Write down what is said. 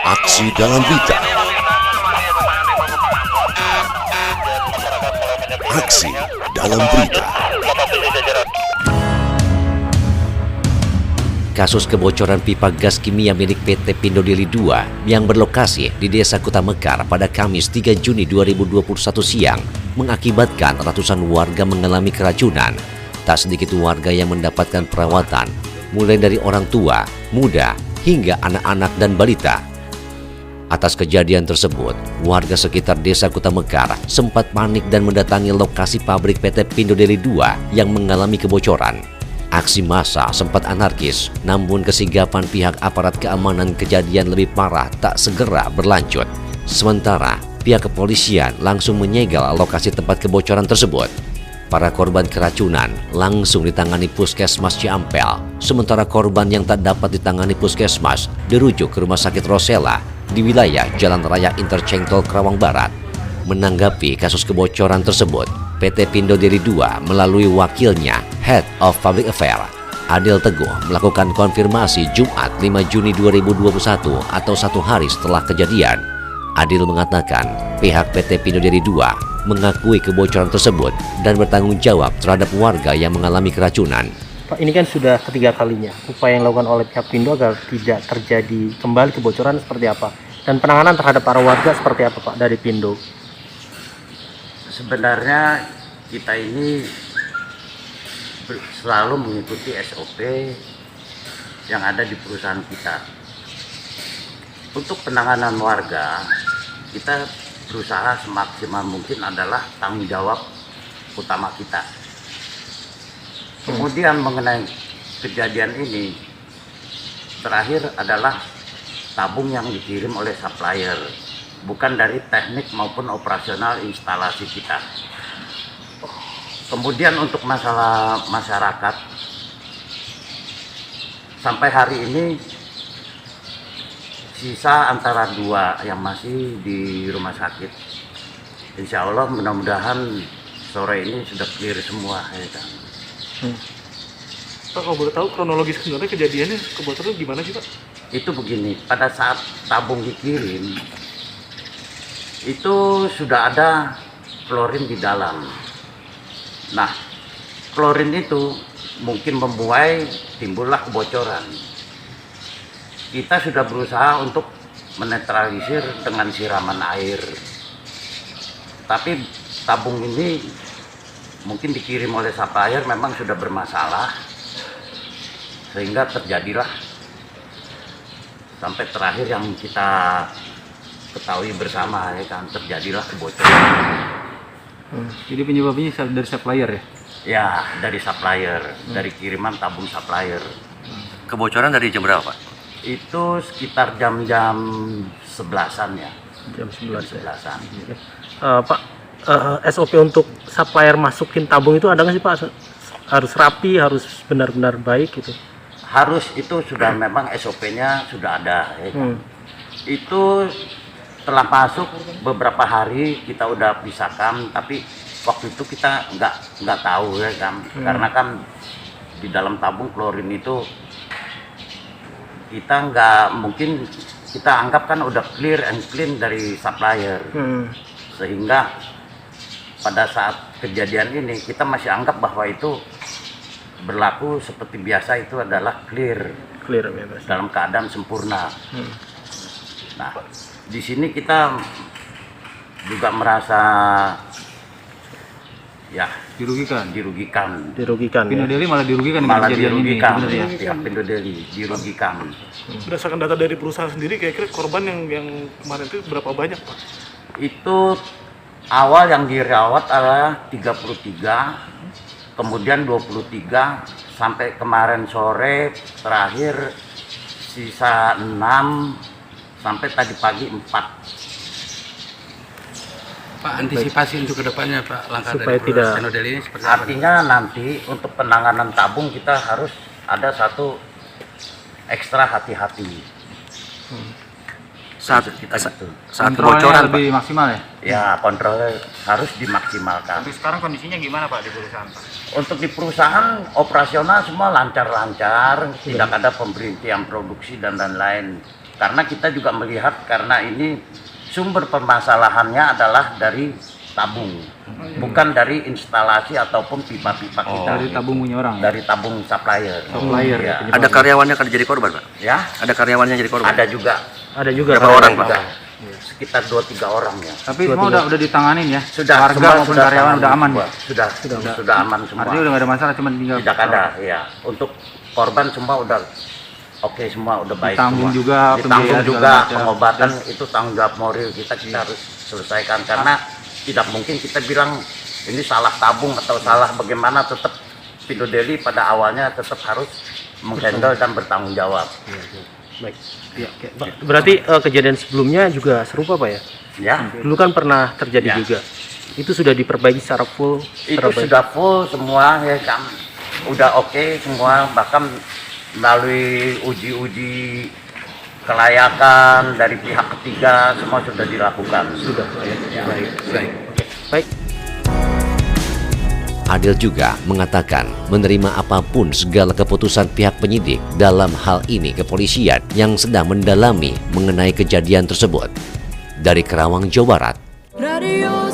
Aksi dalam berita. Aksi dalam berita. Kasus kebocoran pipa gas kimia milik PT Pindo Deli II yang berlokasi di Desa Kota Mekar pada Kamis 3 Juni 2021 siang mengakibatkan ratusan warga mengalami keracunan. Tak sedikit warga yang mendapatkan perawatan, mulai dari orang tua, muda, hingga anak-anak dan balita. Atas kejadian tersebut, warga sekitar Desa Kota Mekar sempat panik dan mendatangi lokasi pabrik PT Pindo Deli II yang mengalami kebocoran. Aksi massa sempat anarkis, namun kesigapan pihak aparat keamanan kejadian lebih parah tak segera berlanjut. Sementara, pihak kepolisian langsung menyegel lokasi tempat kebocoran tersebut. Para korban keracunan langsung ditangani Puskesmas Ciampel, sementara korban yang tak dapat ditangani Puskesmas dirujuk ke Rumah Sakit Rosella di wilayah Jalan Raya Interchange Tol Karawang Barat. Menanggapi kasus kebocoran tersebut, PT Pindo Deli II melalui wakilnya, Head of Public Affairs, Adil Teguh, melakukan konfirmasi Jumat 5 Juni 2021 atau 1 hari setelah kejadian. Adil mengatakan pihak PT Pindo Deli II mengakui kebocoran tersebut dan bertanggung jawab terhadap warga yang mengalami keracunan. Pak, ini kan sudah ketiga kalinya. Upaya yang dilakukan oleh pihak Pindo agar tidak terjadi kembali kebocoran seperti apa? Dan penanganan terhadap para warga seperti apa, Pak, dari Pindo? Sebenarnya kita ini selalu mengikuti SOP yang ada di perusahaan kita. Untuk penanganan warga, kita berusaha semaksimal mungkin adalah tanggung jawab utama kita. Kemudian mengenai kejadian ini, terakhir adalah tabung yang dikirim oleh supplier, bukan dari teknik maupun operasional instalasi kita. Kemudian untuk masalah masyarakat, sampai hari ini sisa antara 2 yang masih di rumah sakit. Insya Allah mudah-mudahan sore ini sudah clear semua. Ya kan? Pak, kalau boleh tahu kronologis sebenarnya kejadiannya kebocoran gimana sih, Pak? Itu begini, pada saat tabung dikirim, itu sudah ada klorin di dalam. Nah, klorin itu mungkin membuai timbullah kebocoran. Kita sudah berusaha untuk menetralisir dengan siraman air. Tapi tabung ini mungkin dikirim oleh supplier memang sudah bermasalah, sehingga terjadilah sampai terakhir yang kita ketahui bersama, ya kan, terjadilah kebocoran. Jadi penyebabnya dari supplier ya? Ya, dari supplier, dari kiriman tabung supplier. Kebocoran dari jam berapa, Pak? Itu sekitar jam-jam 11-an ya. Jam 11 ya. 11-an. Pak, SOP untuk supplier masukin tabung itu ada nggak sih, Pak? Harus rapi, harus benar-benar baik gitu? Harus, itu sudah memang SOP-nya sudah ada. Ya kan? Itu setelah masuk beberapa hari kita udah pisahkan, tapi waktu itu kita nggak tahu, ya kan, karena kan di dalam tabung klorin itu kita nggak mungkin, kita anggap kan udah clear and clean dari supplier, sehingga pada saat kejadian ini kita masih anggap bahwa itu berlaku seperti biasa, itu adalah clear Bebas. dalam keadaan sempurna. Nah, di sini kita juga merasa ya Dirugikan. Ya. Pindo Deli malah dirugikan dengan Malah kejadian ini. dirugikan, Benar ya? pihak Pindo Deli dirugikan. Berdasarkan data dari perusahaan sendiri, kira-kira korban yang kemarin itu berapa banyak, Pak? Itu awal yang dirawat adalah 33, kemudian 23, sampai kemarin sore terakhir sisa 6, sampai tadi pagi 4. Pak, antisipasi untuk kedepannya, Pak, langkah Supaya dari tidak- Pindo Deli ini seperti apa? Artinya nanti untuk penanganan tabung kita harus ada satu ekstra hati-hati. Saat Maksud kita gitu. saat Kontrolnya kebocoran, Pak. lebih maksimal ya? Ya, kontrolnya harus dimaksimalkan. Tapi sekarang kondisinya gimana, Pak, di perusahaan, Pak? Untuk di perusahaan operasional semua lancar-lancar, tidak ada pemberhentian produksi dan lain-lain. Karena kita juga melihat karena ini sumber permasalahannya adalah dari tabung, bukan dari instalasi ataupun pipa-pipa kita. Dari tabung punya orang. Dari tabung supplier. Supplier, Ya. ya. Ada karyawannya kan jadi korban, Pak? Ya, Ada karyawannya jadi korban? ada juga. Ada juga Berapa orang, Pak? Juga. Sekitar 2-3 orang ya. Tapi semua udah ditanganin ya. Sudah, Warga semua maupun sudah karyawan tangan udah aman. semua. Sudah aman semua. Artinya udah nggak ada masalah, cuma tinggal Tidak ada, ya. Untuk korban semua udah oke, semua udah baik Ditanggung semua. juga Ditanggung pembiayaan juga segala macam. pengobatan, itu tanggung jawab moral kita harus selesaikan karena tidak mungkin kita bilang ini salah tabung atau salah bagaimana, tetap Pindo Deli pada awalnya tetap harus menghandle dan bertanggung jawab. Baik. Ya, oke. Pak, berarti kejadian sebelumnya juga serupa Pak ya? Ya, Dulu kan pernah terjadi Ya. juga. Itu sudah diperbaiki secara full. itu secara baik. sudah full semua ya kan, udah oke semua, bahkan melalui uji-uji kelayakan dari pihak ketiga semua sudah dilakukan. Sudah Pak ya. Baik. Baik. Adil juga mengatakan menerima apapun segala keputusan pihak penyidik dalam hal ini kepolisian yang sedang mendalami mengenai kejadian tersebut. Dari Karawang, Jawa Barat, Radio